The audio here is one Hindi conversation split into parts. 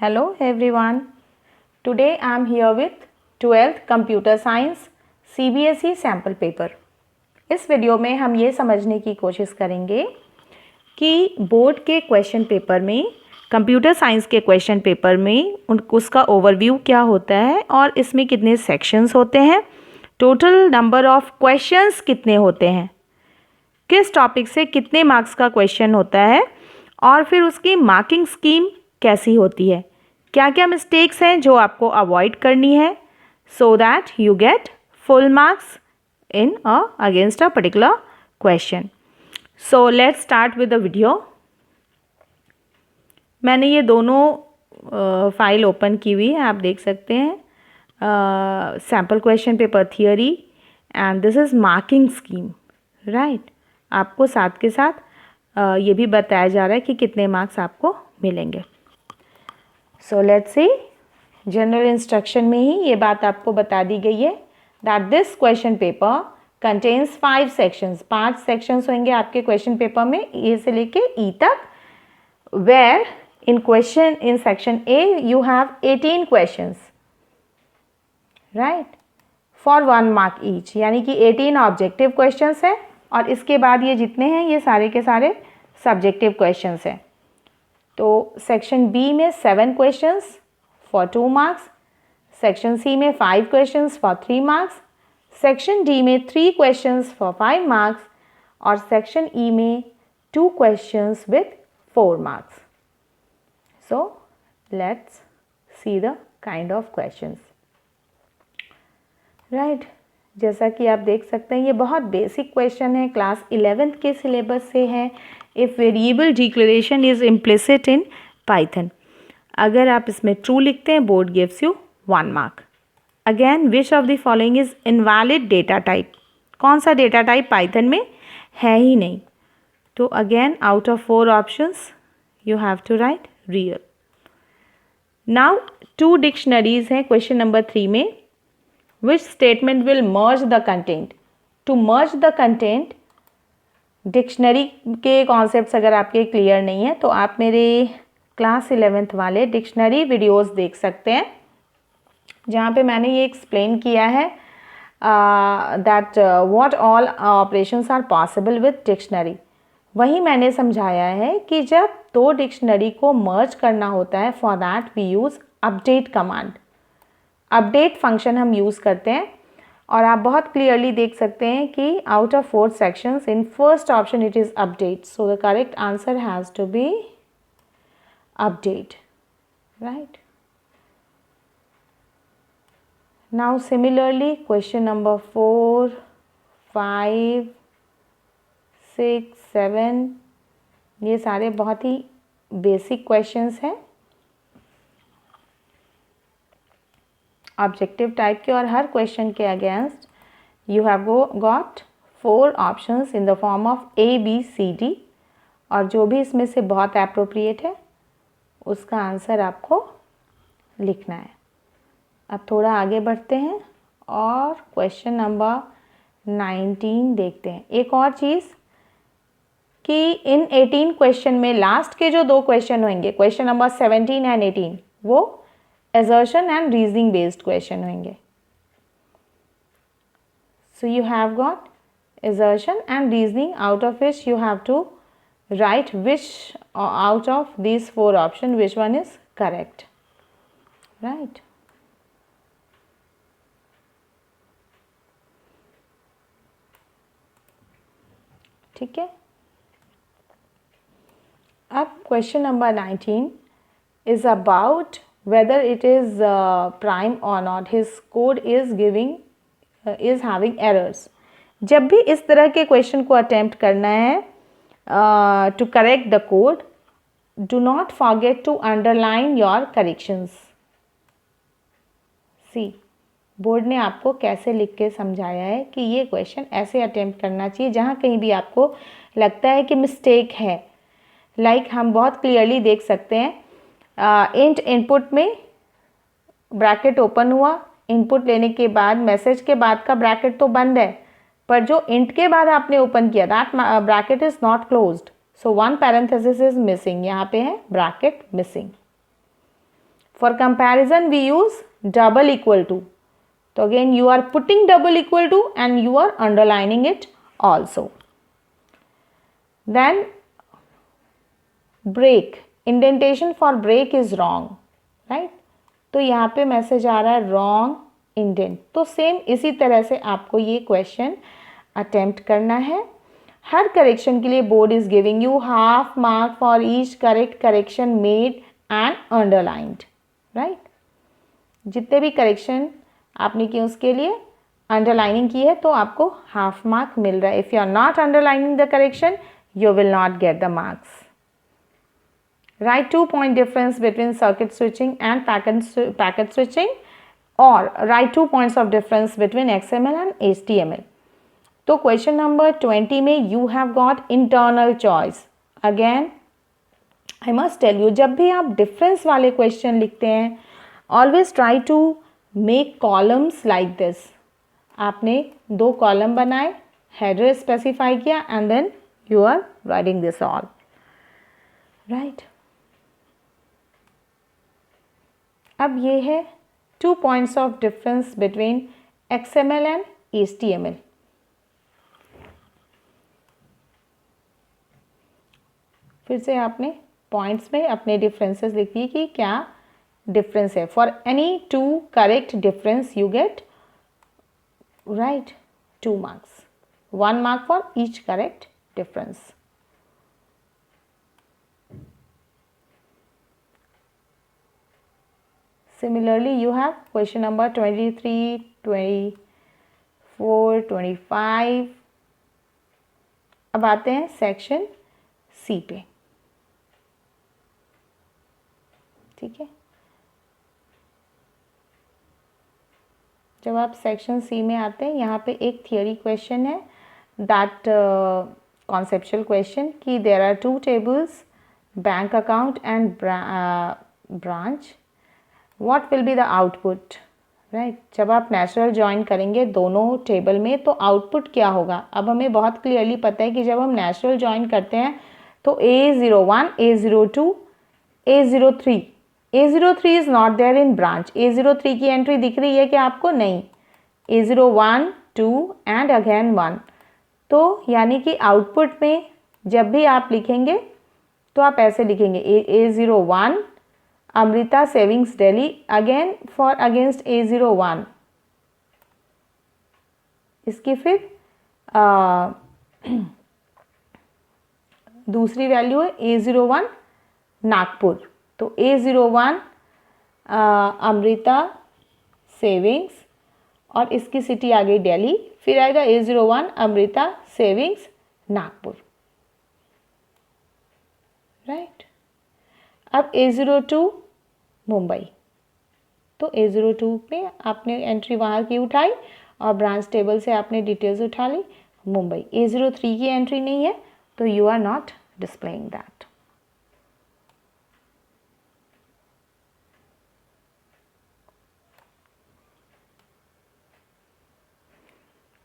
Hello everyone. Today I am here with 12th Computer Science CBSE sample paper. इस वीडियो में हम ये समझने की कोशिश करेंगे कि बोर्ड के क्वेश्चन पेपर में, कंप्यूटर साइंस के क्वेश्चन पेपर में उसका ओवरव्यू क्या होता है और इसमें कितने सेक्शंस होते हैं, टोटल नंबर ऑफ क्वेश्चंस कितने होते हैं, किस टॉपिक से कितने मार्क्स का क्वेश्चन होता है और फिर उसकी मार्किंग स्कीम कैसी होती है, क्या क्या मिस्टेक्स हैं जो आपको अवॉइड करनी है so that you get full marks in against a particular question. So let's start with the video. मैंने ये दोनों फाइल ओपन की हुई है, आप देख सकते हैं. Sample question paper theory and this is marking scheme, right. आपको साथ के साथ ये भी बताया जा रहा है कि कितने मार्क्स आपको मिलेंगे. So let's see. General instruction में ही ये बात आपको बता दी गई है that this question paper contains 5 sections. 5 sections होंगे आपके क्वेश्चन पेपर में, ए से लेके ई तक. Where in section A you have 18 questions, right, for 1 mark each. यानी कि 18 ऑब्जेक्टिव क्वेश्चंस हैं और इसके बाद ये जितने हैं ये सारे के सारे सब्जेक्टिव क्वेश्चंस हैं. तो सेक्शन बी में 7 questions for 2 marks, section C में 5 questions for 3 marks, section D में 3 क्वेश्चंस फॉर 5 मार्क्स और सेक्शन ई में 2 questions with 4 marks. So let's see the kind of questions. Right. जैसा कि आप देख सकते हैं ये बहुत बेसिक क्वेश्चन है, क्लास 11th के सिलेबस से है. If variable declaration is implicit in Python, अगर आप इसमें ट्रू लिखते हैं board gives you 1 mark. Again which of the following is invalid data type. कौन सा डेटा टाइप पाइथन में है ही नहीं. तो again out of 4 options you have to write real. Now 2 dictionaries हैं क्वेश्चन नंबर 3 में. Which statement will merge the content? To merge the content, dictionary के कॉन्सेप्ट्स अगर आपके क्लियर नहीं है तो आप मेरे क्लास 11th वाले डिक्शनरी वीडियोस देख सकते हैं जहाँ पे मैंने ये एक्सप्लेन किया है that what all operations are possible with dictionary. वही मैंने समझाया है कि जब 2 डिक्शनरी को मर्ज करना होता है for that we use update command. Update function हम यूज़ करते हैं और आप बहुत क्लियरली देख सकते हैं कि out of 4 sections in first option it is update. So the correct answer has to be update, right. Now similarly question number 4, 5, 6, 7 ये सारे बहुत ही बेसिक क्वेश्चंस हैं ऑब्जेक्टिव टाइप के और हर क्वेश्चन के against you have got 4 options in the form of ABCD और जो भी इसमें से बहुत एप्रोप्रिएट है उसका आंसर आपको लिखना है. अब थोड़ा आगे बढ़ते हैं और क्वेश्चन नंबर 19 देखते हैं. एक और चीज़ कि इन 18 क्वेश्चन में लास्ट के जो 2 क्वेश्चन होंगे, क्वेश्चन नंबर 17 एंड 18, वो assertion and reasoning based question होंगे. So you have got assertion and reasoning, out of which you have to write which out of these 4 options which one is correct, right. ठीक है. अब question number 19 is about whether it is prime or not. His code is having errors. जब भी इस तरह के क्वेश्चन को अटेम्प्ट करना है to correct the code, do not forget to underline your corrections. See, board ने आपको कैसे लिख के समझाया है कि ये क्वेश्चन ऐसे अटेम्प्ट करना चाहिए जहाँ कहीं भी आपको लगता है कि मिस्टेक है. हम बहुत क्लियरली देख सकते हैं इंट इनपुट में ब्रैकेट ओपन हुआ, इनपुट लेने के बाद मैसेज के बाद का ब्रैकेट तो बंद है, पर जो इंट के बाद आपने ओपन किया that bracket is not closed. So 1 parenthesis is missing. यहाँ पे है bracket missing. For comparison we use double equal to. So again you are putting double equal to and you are underlining it also. Then break, indentation for break is wrong, right? तो यहाँ पे मैसेज आ रहा है wrong indent. तो सेम इसी तरह से आपको ये क्वेश्चन अटेम्प्ट करना है. हर करेक्शन के लिए board is giving you half mark for each correct correction made and underlined, right? जितने भी करेक्शन आपने किए उसके लिए अंडरलाइनिंग की है तो आपको हाफ मार्क मिल रहा है. If you are not underlining the correction you will not get the marks. Write 2 point difference between circuit switching and packet switching, or write 2 points of difference between XML and HTML. तो क्वेश्चन नंबर 20 में you have got internal choice. Again I must tell you, जब भी आप डिफरेंस वाले क्वेश्चन लिखते हैं always try to make columns like this. आपने 2 कॉलम बनाए, हेडर स्पेसिफाई किया and then you are writing this all, right? अब ये है 2 points of difference between XML and HTML. फिर से आपने पॉइंट्स में अपने डिफरेंसेस लिख दिए कि क्या डिफरेंस है. For any 2 correct difference you get, right, 2 marks, 1 mark for each correct difference. Similarly you have question number 23, 24, 25. अब आते हैं सेक्शन सी पे, ठीक है? जब आप सेक्शन सी में आते हैं यहाँ पे एक थियोरी क्वेश्चन है, दैट conceptual question कि there are 2 tables, bank account and branch. What will be the output, right? जब आप नेचुरल ज्वाइन करेंगे दोनों टेबल में तो आउटपुट क्या होगा. अब हमें बहुत क्लियरली पता है कि जब हम नेचुरल ज्वाइन करते हैं तो A01, A02, A03, A03 is not there in branch. A03 की एंट्री दिख रही है कि आपको? नहीं. A01, 2 and again 1. तो यानी कि आउटपुट में जब भी आप लिखेंगे तो आप ऐसे लिखेंगे A01 Amrita savings Delhi again for against A01. इसकी फिर दूसरी वैल्यू है A01 नागपुर. तो A01 अमृता सेविंग्स और इसकी सिटी आ गई दिल्ली. फिर आएगा A01 Amrita savings Nagpur, right? अब A02 मुंबई. तो A02 पे आपने एंट्री वहाँ की उठाई और ब्रांच टेबल से आपने डिटेल्स उठा ली मुंबई. A03 की एंट्री नहीं है तो you are not displaying that.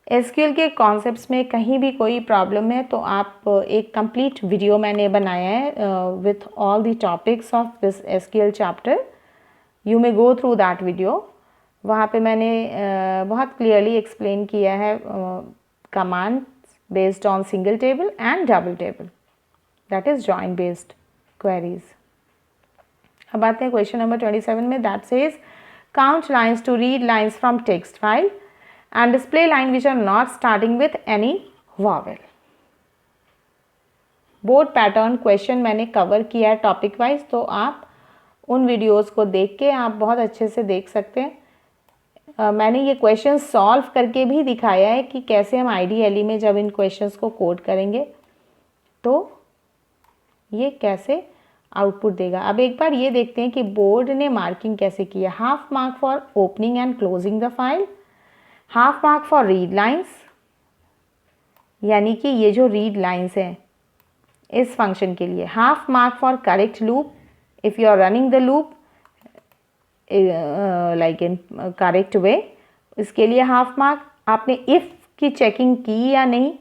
SQL के कॉन्सेप्ट्स में कहीं भी कोई प्रॉब्लम है तो आप एक कंप्लीट वीडियो मैंने बनाया है with all the topics of this SQL chapter. You may go through that video. वहाँ पे मैंने बहुत क्लियरली एक्सप्लेन किया है command based on single table and double table, that is join based queries. अब आते हैं क्वेश्चन नंबर 27 में, that says count lines to read lines from text file and display line which are not starting with any vowel. Board pattern question मैंने कवर किया है टॉपिक वाइज, तो आप उन वीडियोस को देख के आप बहुत अच्छे से देख सकते हैं. मैंने ये क्वेश्चन सॉल्व करके भी दिखाया है कि कैसे हम IDLE में जब इन क्वेश्चंस को कोड करेंगे तो ये कैसे आउटपुट देगा. अब एक बार ये देखते हैं कि बोर्ड ने मार्किंग कैसे किया. Half mark for opening and closing the file, half mark for read lines, यानी कि ये जो रीड लाइन्स हैं इस फंक्शन के लिए. Half mark for correct loop, if you are running the loop like in correct way, इसके लिए हाफ मार्क. आपने इफ़ की चेकिंग की या नहीं,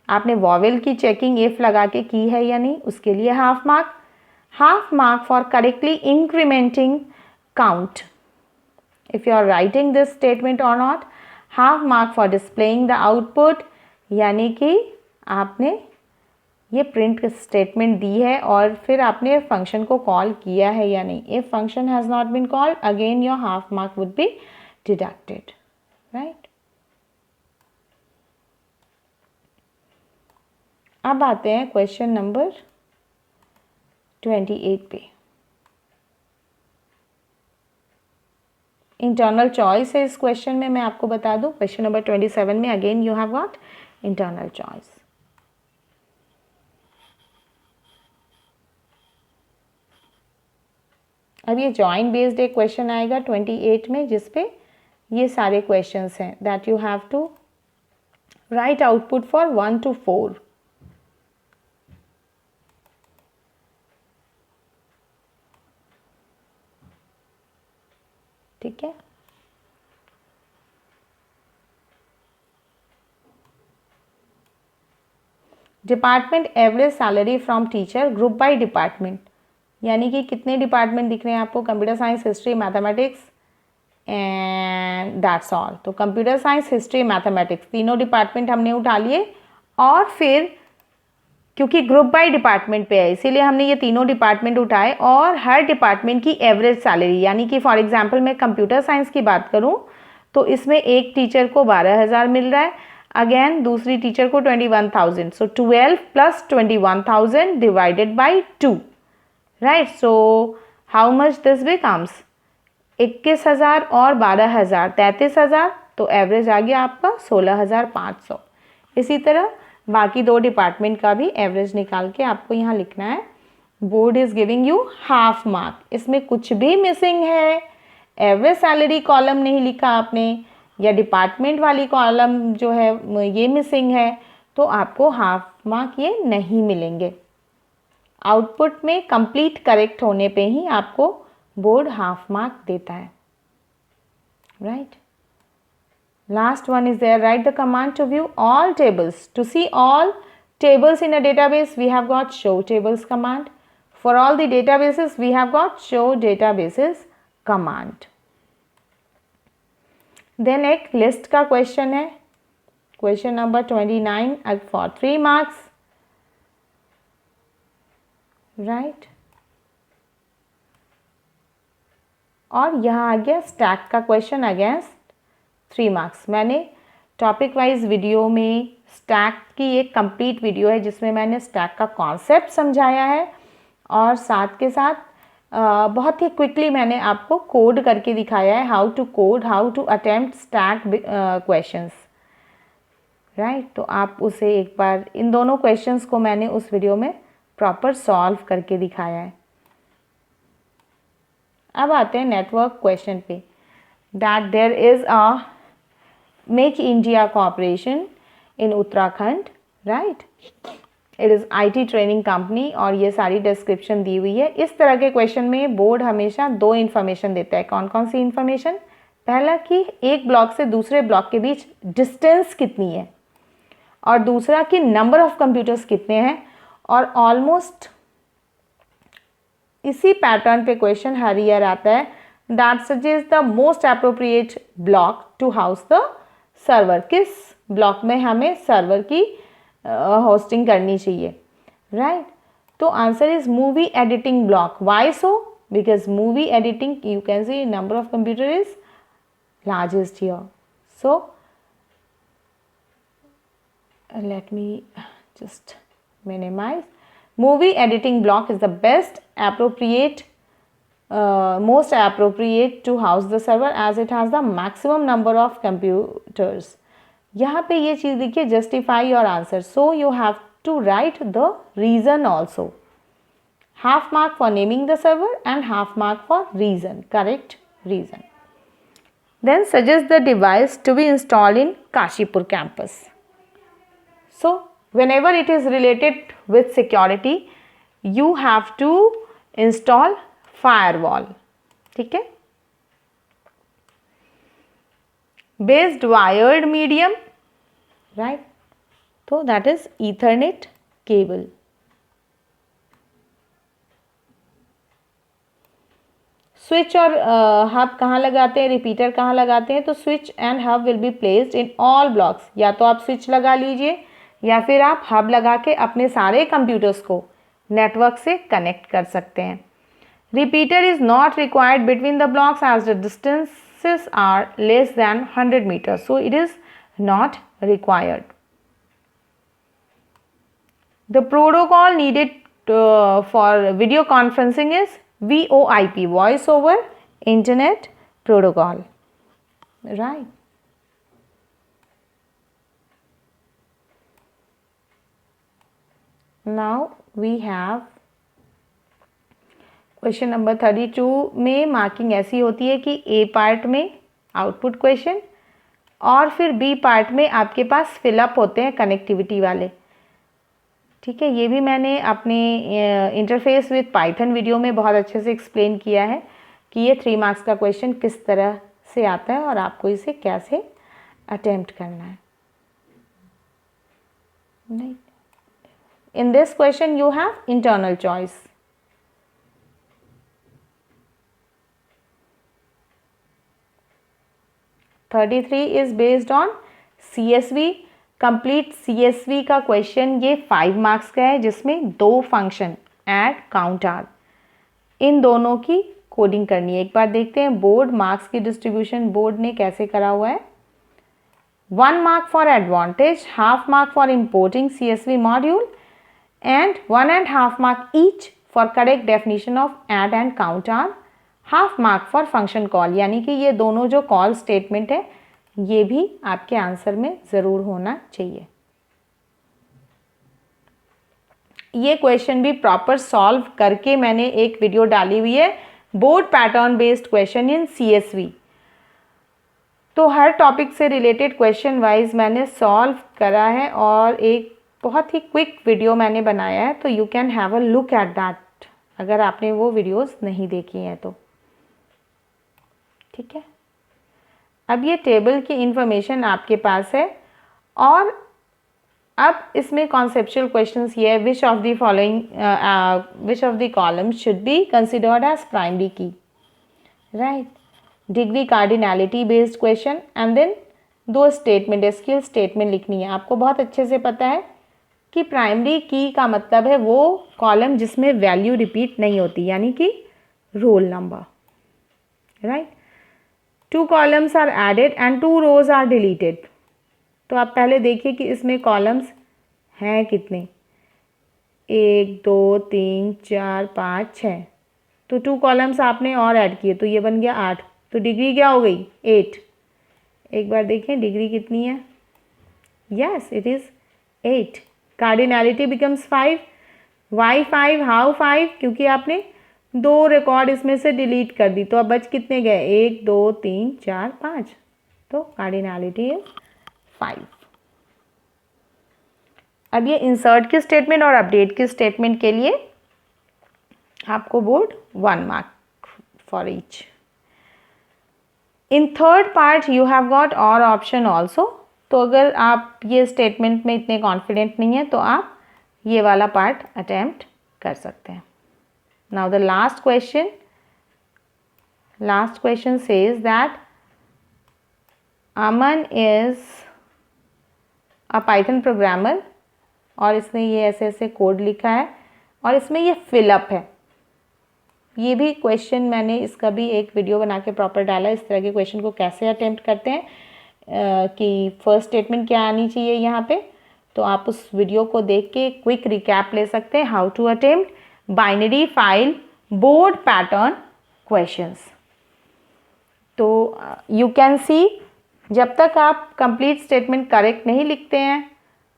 आपने वॉवेल की चेकिंग इफ़ लगा के की है या नहीं, उसके लिए half mark. Half mark for correctly incrementing count. If you are writing this statement or not, half mark for displaying the output, यानी कि आपने ये प्रिंट स्टेटमेंट दी है और फिर आपने फंक्शन को कॉल किया है या नहीं. If function has not been called, again your half mark would be deducted, right. अब आते हैं क्वेश्चन नंबर 28 पे. इंटरनल चॉइस है इस क्वेश्चन में, मैं आपको बता दूं. क्वेश्चन नंबर 27 में again you have got internal choice. अब ये जॉइंट बेस्ड एक क्वेश्चन आएगा 28 में, जिसपे ये सारे क्वेश्चंस हैं that you have to write output for 1 to 4. ठीक है. Department average salary from teacher group by department, यानी कि कितने डिपार्टमेंट दिख रहे हैं आपको? Computer science, history, mathematics and that's all. तो कंप्यूटर साइंस, हिस्ट्री, मैथमेटिक्स तीनों डिपार्टमेंट हमने उठा लिए और फिर क्योंकि ग्रुप बाय डिपार्टमेंट पे है इसीलिए हमने ये तीनों डिपार्टमेंट उठाए और हर डिपार्टमेंट की एवरेज सैलरी, यानी कि फॉर एग्जांपल मैं कंप्यूटर साइंस की बात करूं तो इसमें एक टीचर को 12,000 मिल रहा है, अगेन दूसरी टीचर को 21,000. सो 12 + 21,000 divided by 2, right. So how much this becomes? 21,000 और 12,000 33,000. तो एवरेज आ गया आपका 16,500. इसी तरह बाकी दो डिपार्टमेंट का भी एवरेज निकाल के आपको यहाँ लिखना है. Board is giving you half mark. इसमें कुछ भी मिसिंग है, एवरेज सैलरी कॉलम नहीं लिखा आपने या डिपार्टमेंट वाली कॉलम जो है ये मिसिंग है, तो आपको हाफ मार्क ये नहीं मिलेंगे. आउटपुट में कंप्लीट करेक्ट होने पे ही आपको बोर्ड हाफ मार्क देता है, right. Last one is there. Write the command to view all tables. To see all tables in a database, we have got show tables command. For all the databases, we have got show databases command. Then एक list का question है. Question number 29 for 3 marks. Right. और यहाँ आ गया stack का question against 3 मार्क्स. मैंने टॉपिक वाइज वीडियो में स्टैक की एक कंप्लीट वीडियो है जिसमें मैंने स्टैक का कॉन्सेप्ट समझाया है और साथ के साथ बहुत ही क्विकली मैंने आपको कोड करके दिखाया है, how to code, how to attempt stack questions, right. तो आप उसे एक बार, इन दोनों क्वेश्चंस को मैंने उस वीडियो में प्रॉपर सॉल्व करके दिखाया है. अब आते हैं नेटवर्क क्वेश्चन पे. That there is a Make India Corporation in Uttarakhand, right? It is IT training company और ये सारी डिस्क्रिप्शन दी हुई है. इस तरह के क्वेश्चन में बोर्ड हमेशा 2 इन्फॉर्मेशन देता है. कौन कौन सी इन्फॉर्मेशन? पहला कि एक ब्लॉक से दूसरे ब्लॉक के बीच डिस्टेंस कितनी है और दूसरा कि नंबर ऑफ कंप्यूटर्स कितने हैं. और ऑलमोस्ट इसी पैटर्न पे क्वेश्चन हर ईयर आता है. That suggest the most appropriate block to house the server. किस ब्लॉक में हमें सर्वर की होस्टिंग करनी चाहिए, राइट. तो answer is movie editing block. Why so? Because movie editing you can see number of computer is largest here. So let me just minimize. Movie editing block is the best appropriate most appropriate to house the server as it has the maximum number of computers. यहाँ पे ये चीज़ देखिए, justify your answer. So you have to write the reason also. Half mark for naming the server and half mark for reason, correct reason. Then suggest the device to be installed in Kashipur campus. So whenever it is related with security, you have to install firewall. ठीक है. Based wired medium, right? So that is Ethernet cable. Switch और हब कहाँ लगाते हैं, रिपीटर कहाँ लगाते हैं, तो switch and hub will be placed in all blocks. या तो आप स्विच लगा लीजिए या फिर आप हब लगा के अपने सारे कंप्यूटर्स को नेटवर्क से कनेक्ट कर सकते हैं। Repeater is not required between the blocks as the distances are less than 100 meter, so it is not required. The protocol needed for video conferencing is VoIP, Voice over Internet Protocol, right? Now we have question number 32 में मार्किंग ऐसी होती है कि ए पार्ट में आउटपुट क्वेश्चन और फिर बी पार्ट में आपके पास फिलअप होते हैं कनेक्टिविटी वाले। ठीक है, ये भी मैंने अपने इंटरफेस विद पाइथन वीडियो में बहुत अच्छे से एक्सप्लेन किया है कि ये 3 मार्क्स का क्वेश्चन किस तरह से आता है और आपको इसे कैसे अटेम्प्ट करना है। नहीं, in this question you have internal choice. (33) is based on CSV। Complete CSV का क्वेश्चन ये 5 मार्क्स का है जिसमें 2 फंक्शन ऐड काउंट आर, इन दोनों की कोडिंग करनी है। एक बार देखते हैं बोर्ड मार्क्स की डिस्ट्रीब्यूशन बोर्ड ने कैसे करा हुआ है। 1 mark for advantage, half mark for importing CSV module and 1.5 mark each for correct definition of add and count R, half mark for function call. यानी कि ये दोनों जो कॉल स्टेटमेंट है ये भी आपके आंसर में ज़रूर होना चाहिए। ये क्वेश्चन भी प्रॉपर सॉल्व करके मैंने एक वीडियो डाली हुई है, board pattern based question in CSV। तो हर टॉपिक से रिलेटेड क्वेश्चन वाइज मैंने सॉल्व करा है और एक बहुत ही क्विक वीडियो मैंने बनाया है, तो you can have a look at that अगर आपने वो वीडियोस नहीं देखी हैं तो। ठीक है, अब ये टेबल की इंफॉर्मेशन आपके पास है और अब इसमें कॉन्सेप्चुअल क्वेश्चंस ये है, which of the following which of the columns should be considered as primary key, right. Degree cardinality based question and then 2 statement, SQL statement लिखनी है। आपको बहुत अच्छे से पता है कि प्राइमरी की का मतलब है वो कॉलम जिसमें वैल्यू रिपीट नहीं होती, यानी कि roll number, right. 2 columns are added and 2 rows are deleted. तो आप पहले देखिए कि इसमें कॉलम्स हैं कितने, 1 2 3 4 5 6, तो 2 कॉलम्स आपने और ऐड किए तो ये बन गया 8। तो डिग्री क्या हो गई, 8। एक बार देखें डिग्री कितनी है, yes it is 8। Cardinality becomes 5। Why 5, how 5, क्योंकि आपने 2 रिकॉर्ड इसमें से डिलीट कर दी, तो अब बच कितने गए, 1 2 3 4 5, तो कार्डिनैलिटी इज 5। अब ये इंसर्ट की स्टेटमेंट और अपडेट की स्टेटमेंट के लिए आपको board 1 mark for each. In third part you have got और ऑप्शन ऑल्सो। तो अगर आप ये स्टेटमेंट में इतने कॉन्फिडेंट नहीं है तो आप ये वाला पार्ट अटेम्प्ट कर सकते हैं। Now the last question says that Aman is a Python programmer और इसने ये ऐसे ऐसे कोड लिखा है और इसमें ये फिलअप है। ये भी क्वेश्चन मैंने इसका भी एक वीडियो बना के प्रॉपर डाला, इस तरह के क्वेश्चन को कैसे अटेम्प्ट करते हैं कि फर्स्ट स्टेटमेंट क्या आनी चाहिए यहाँ पे। तो आप उस वीडियो को देख के क्विक रिकैप ले सकते हैं, how to attempt binary file board pattern questions. तो यू कैन सी जब तक आप कंप्लीट स्टेटमेंट करेक्ट नहीं लिखते हैं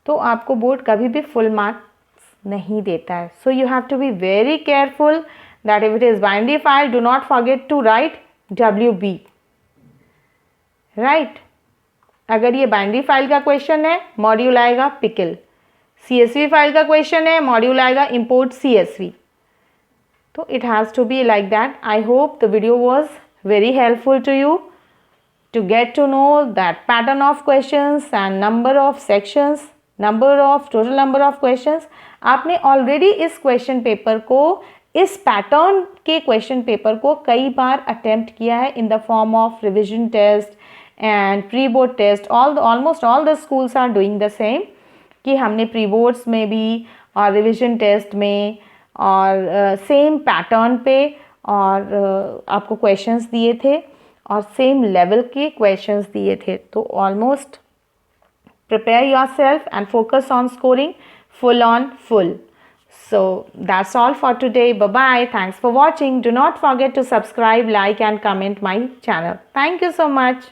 तो आपको बोर्ड कभी भी फुल मार्क्स नहीं देता है। So you have to be very careful that if it is binary file do not forget to write WB, right. अगर ये बाइनरी फाइल का क्वेश्चन है मॉड्यूल आएगा पिकल, CSV फाइल का क्वेश्चन है मॉड्यूल आएगा import CSV। So it has to be like that. I hope the video was very helpful to you to get to know that pattern of questions and number of sections, total number of questions. आपने already इस question paper को इस पैटर्न के क्वेश्चन पेपर को कई बार अटेम्प्ट किया है in the form of revision test and pre board test. Almost all the schools are doing the same कि हमने प्री बोर्ड्स में भी और रिविजन टेस्ट में और सेम पैटर्न पे और आपको क्वेश्चंस दिए थे और सेम लेवल के क्वेश्चंस दिए थे. तो almost prepare yourself and focus on scoring full on full. So that's all for today. Bye bye. Thanks for watching. Do not forget to subscribe, like and comment my channel. Thank you so much.